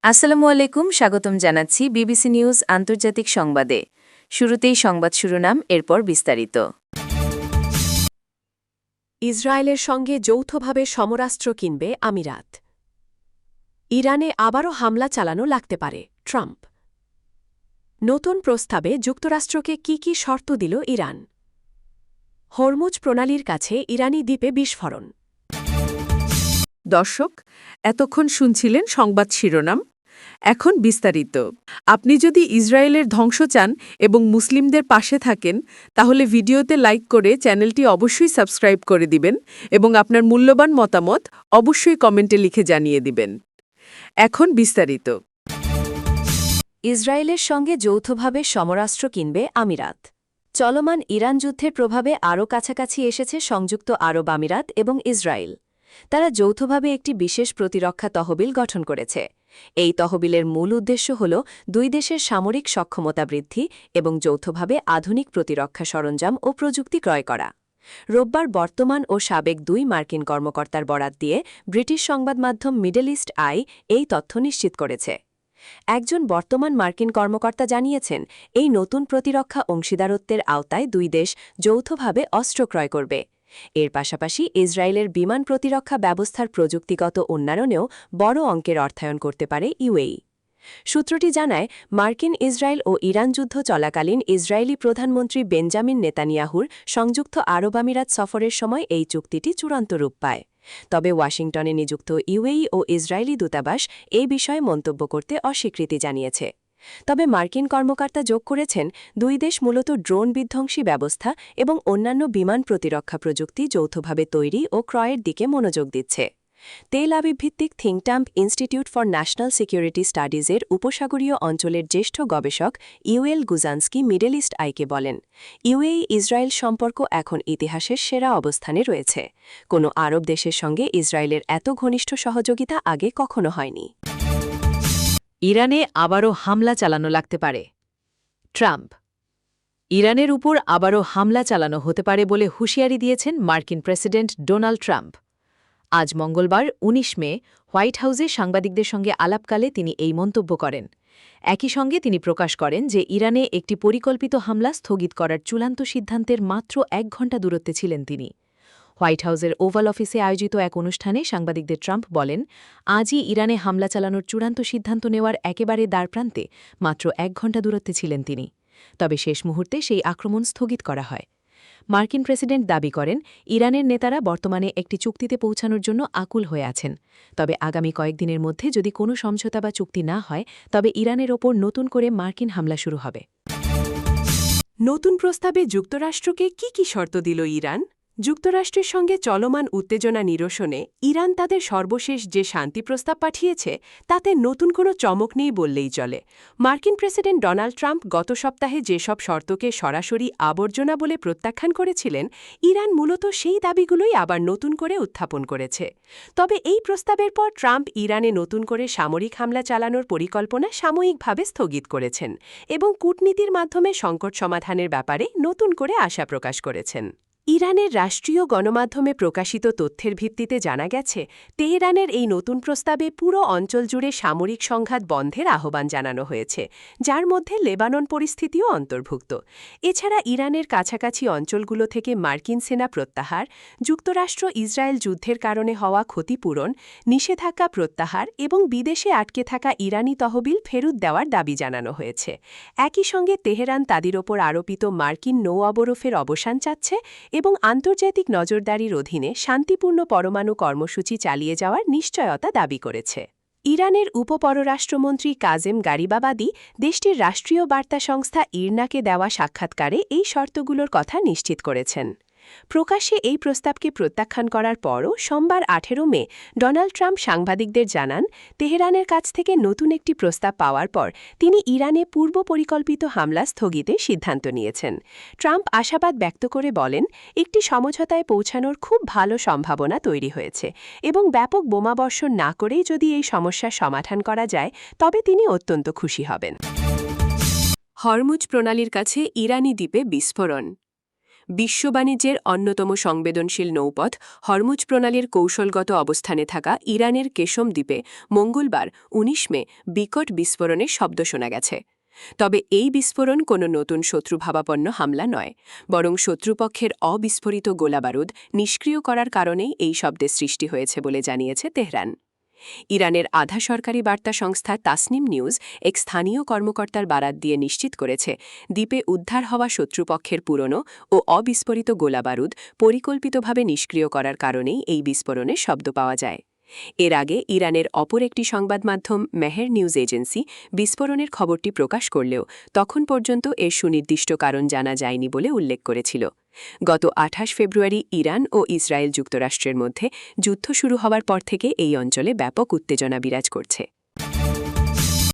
আসসালামু আলাইকুম, স্বাগতম জানাচ্ছি বিবিসি নিউজ আন্তর্জাতিক সংবাদে। শুরুতেই সংবাদ শিরোনাম, এরপর বিস্তারিত। ইসরায়েলের সঙ্গে যৌথভাবে সমরাস্ত্র কিনবে আমিরাত। ইরানে আবারও হামলা চালানো লাগতে পারে ট্রাম্প। নতুন প্রস্তাবে যুক্তরাষ্ট্রকে কি শর্ত দিল ইরান। হরমুজ প্রণালীর কাছে ইরানি দ্বীপে বিস্ফোরণ। দর্শক, এতক্ষণ শুনছিলেন সংবাদ শিরোনাম। এখন বিস্তারিত। আপনি যদি ইসরায়েলের ধ্বংস চান এবং মুসলিমদের পাশে থাকেন, তাহলে ভিডিওতে লাইক করে চ্যানেলটি অবশ্যই সাবস্ক্রাইব করে দিবেন এবং আপনার মূল্যবান মতামত অবশ্যই কমেন্টে লিখে জানিয়ে দিবেন। এখন বিস্তারিত। ইসরায়েলের সঙ্গে যৌথভাবে সমরাস্ত্র কিনবে আমিরাত। চলমান ইরান যুদ্ধের প্রভাবে আরও কাছাকাছি এসেছে সংযুক্ত আরব আমিরাত এবং ইসরায়েল। তারা যৌথভাবে একটি বিশেষ প্রতিরক্ষা তহবিল গঠন করেছে। এই তহবিলের মূল উদ্দেশ্য হল দুই দেশের সামরিক সক্ষমতা বৃদ্ধি এবং যৌথভাবে আধুনিক প্রতিরক্ষা সরঞ্জাম ও প্রযুক্তি ক্রয় করা। রোববার বর্তমান ও সাবেক দুই মার্কিন কর্মকর্তার বরাত দিয়ে ব্রিটিশ সংবাদমাধ্যম মিডল ইস্ট আই এই তথ্য নিশ্চিত করেছে। একজন বর্তমান মার্কিন কর্মকর্তা জানিয়েছেন, এই নতুন প্রতিরক্ষা অংশীদারত্বের আওতায় দুই দেশ যৌথভাবে অস্ত্র ক্রয় করবে। এর পাশাপাশি ইসরায়েলের বিমান প্রতিরক্ষা ব্যবস্থার প্রযুক্তিগত উন্নয়নেও বড় অঙ্কের অর্থায়ন করতে পারে ইউএই। সূত্রটি জানায়, মার্কিন ইসরায়েল ও ইরান যুদ্ধ চলাকালীন ইসরায়েলি প্রধানমন্ত্রী বেঞ্জামিন নেতানিয়াহুর সংযুক্ত আরব আমিরাত সফরের সময় এই চুক্তিটি চূড়ান্ত রূপ পায়। তবে ওয়াশিংটনে নিযুক্ত ইউএই ও ইসরায়েলি দূতাবাস এই বিষয়ে মন্তব্য করতে অস্বীকৃতি জানিয়েছে। তবে মার্কিন কর্মকর্তা যোগ করেছেন, দুই দেশ মূলত ড্রোন বিধ্বংসী ব্যবস্থা এবং অন্যান্য বিমান প্রতিরক্ষা প্রযুক্তি যৌথভাবে তৈরি ও ক্রয়ের দিকে মনোযোগ দিচ্ছে। তেল আবিব ভিত্তিক think tank Institute for National Security স্টাডিজের উপসাগরীয় অঞ্চলের জ্যেষ্ঠ গবেষক ইউএল গুজানস্কি মিডল ইস্ট আইকে বলেন, ইউএই ইসরায়েল সম্পর্ক এখন ইতিহাসের সেরা অবস্থানে রয়েছে। কোনো আরব দেশের সঙ্গে ইসরায়েলের এত ঘনিষ্ঠ সহযোগিতা আগে কখনো হয়নি। ইরানে আবারও হামলা চালানো লাগতে পারে ট্রাম্প। ইরানের উপর আবারও হামলা চালানো হতে পারে বলে হুঁশিয়ারি দিয়েছেন মার্কিন প্রেসিডেন্ট ডোনাল্ড ট্রাম্প। আজ মঙ্গলবার ১৯ মে হোয়াইট হাউসে সাংবাদিকদের সঙ্গে আলাপকালে তিনি এই মন্তব্য করেন। একই সঙ্গে তিনি প্রকাশ করেন যে ইরানে একটি পরিকল্পিত হামলা স্থগিত করার চূড়ান্ত সিদ্ধান্তের মাত্র ১ ঘণ্টা দূরত্বে ছিলেন তিনি। হোয়াইট হাউসের ওভাল অফিসে আয়োজিত এক অনুষ্ঠানে সাংবাদিকদের ট্রাম্প বলেন, আজই ইরানে হামলা চালানোর চূড়ান্ত সিদ্ধান্ত নেওয়ার একেবারে দ্বারপ্রান্তে মাত্র ১ ঘণ্টা দূরত্বে ছিলেন তিনি। তবে শেষ মুহূর্তে সেই আক্রমণ স্থগিত করা হয়। মার্কিন প্রেসিডেন্ট দাবি করেন, ইরানের নেতারা বর্তমানে একটি চুক্তিতে পৌঁছানোর জন্য আকুল হয়ে আছেন। তবে আগামী কয়েকদিনের মধ্যে যদি কোনো সমঝোতা বা চুক্তি না হয়, তবে ইরানের ওপর নতুন করে মার্কিন হামলা শুরু হবে। নতুন প্রস্তাবে যুক্তরাষ্ট্রকে কি শর্ত দিল ইরান? যুক্তরাষ্ট্রের সঙ্গে চলমান উত্তেজনা নিরসনে ইরান তাদের সর্বশেষ যে শান্তি প্রস্তাব পাঠিয়েছে, তাতে নতুন কোনো চমক নেই বললেই চলে। মার্কিন প্রেসিডেন্ট ডোনাল্ড ট্রাম্প গত সপ্তাহে যেসব শর্তকে সরাসরি আবর্জনা বলে প্রত্যাখ্যান করেছিলেন, ইরান মূলত সেই দাবিগুলোই আবার নতুন করে উত্থাপন করেছে। তবে এই প্রস্তাবের পর ট্রাম্প ইরানে নতুন করে সামরিক হামলা চালানোর পরিকল্পনা সাময়িকভাবে স্থগিত করেছেন এবং কূটনীতির মাধ্যমে সংকট সমাধানের ব্যাপারে নতুন করে আশা প্রকাশ করেছেন। ইরানের রাষ্ট্রীয় গণমাধ্যমে প্রকাশিত তথ্যের ভিত্তিতে জানা গেছে, তেহরানের এই নতুন প্রস্তাবে পুরো অঞ্চল জুড়ে সামরিক সংঘাত বন্ধের আহ্বান জানানো হয়েছে, যার মধ্যে লেবানন পরিস্থিতিও অন্তর্ভুক্ত। এছাড়া ইরানের কাছাকাছি অঞ্চলগুলো থেকে মার্কিন সেনা প্রত্যাহার, যুক্তরাষ্ট্র ইসরায়েল যুদ্ধের কারণে হওয়া ক্ষতিপূরণ, নিষেধাজ্ঞা প্রত্যাহার এবং বিদেশে আটকে থাকা ইরানি তহবিল ফেরত দেওয়ার দাবি জানানো হয়েছে। একই সঙ্গে তেহরান তাদের ওপর আরোপিত মার্কিন নৌ অবরোধের অবসান চাচ্ছে এবং আন্তর্জাতিক নজরদারির অধীনে শান্তিপূর্ণ পরমাণু কর্মসূচি চালিয়ে যাওয়ার নিশ্চয়তা দাবি করেছে। ইরানের উপপররাষ্ট্রমন্ত্রী কাজেম গারিবাবাদি দেশটির রাষ্ট্রীয় বার্তা সংস্থা ইরনাকে দেওয়া সাক্ষাৎকারে এই শর্তগুলোর কথা নিশ্চিত করেছেন। প্রকাশ্যে এই প্রস্তাবকে প্রত্যাখ্যান করার পরও সোমবার ১৮ মে ডোনাল্ড ট্রাম্প সাংবাদিকদের জানান, তেহরানের কাছ থেকে নতুন একটি প্রস্তাব পাওয়ার পর তিনি ইরানে পূর্ব পরিকল্পিত হামলা স্থগিতের সিদ্ধান্ত নিয়েছেন। ট্রাম্প আশাবাদ ব্যক্ত করে বলেন, একটি সমঝোতায় পৌঁছানোর খুব ভালো সম্ভাবনা তৈরি হয়েছে এবং ব্যাপক বোমাবর্ষণ না করেই যদি এই সমস্যার সমাধান করা যায়, তবে তিনি অত্যন্ত খুশি হবেন। হরমুজ প্রণালীর কাছে ইরানি দ্বীপে বিস্ফোরণ। বিশ্ব বাণিজ্যের অন্যতম সংবেদনশীল নৌপথ হরমুজ প্রণালীর কৌশলগত অবস্থানে থাকা ইরানের কেশম দ্বীপে মঙ্গলবার ১৯ মে বিকট বিস্ফোরণের শব্দ শোনা গেছে। তবে এই বিস্ফোরণ কোনো নতুন শত্রুভাবাপন্ন হামলা নয়, বরং শত্রুপক্ষের অবিস্ফোরিত গোলাবারুদ নিষ্ক্রিয় করার কারণেই এই শব্দের সৃষ্টি হয়েছে বলে জানিয়েছে তেহরান। ইরানের আধা সরকারি বার্তা সংস্থা তাসনিম নিউজ এক স্থানীয় কর্মকর্তার বারাত দিয়ে নিশ্চিত করেছে, দ্বীপে উদ্ধার হওয়া শত্রুপক্ষের পুরনো ও অবিস্ফোরিত গোলাবারুদ পরিকল্পিতভাবে নিষ্ক্রিয় করার কারণেই এই বিস্ফোরণের শব্দ পাওয়া যায়। এর আগে ইরানের অপর একটি সংবাদ মাধ্যম মেহের নিউজ এজেন্সি বিস্ফোরণের খবরটি প্রকাশ করলেও তখন পর্যন্ত এর সুনির্দিষ্ট কারণ জানা যায়নি বলে উল্লেখ করেছিল। গত ২৮ ফেব্রুয়ারি ইরান ও ইসরায়েল যুক্তরাষ্ট্রের মধ্যে যুদ্ধ শুরু হওয়ার পর থেকে এই অঞ্চলে ব্যাপক উত্তেজনা বিরাজ করছে।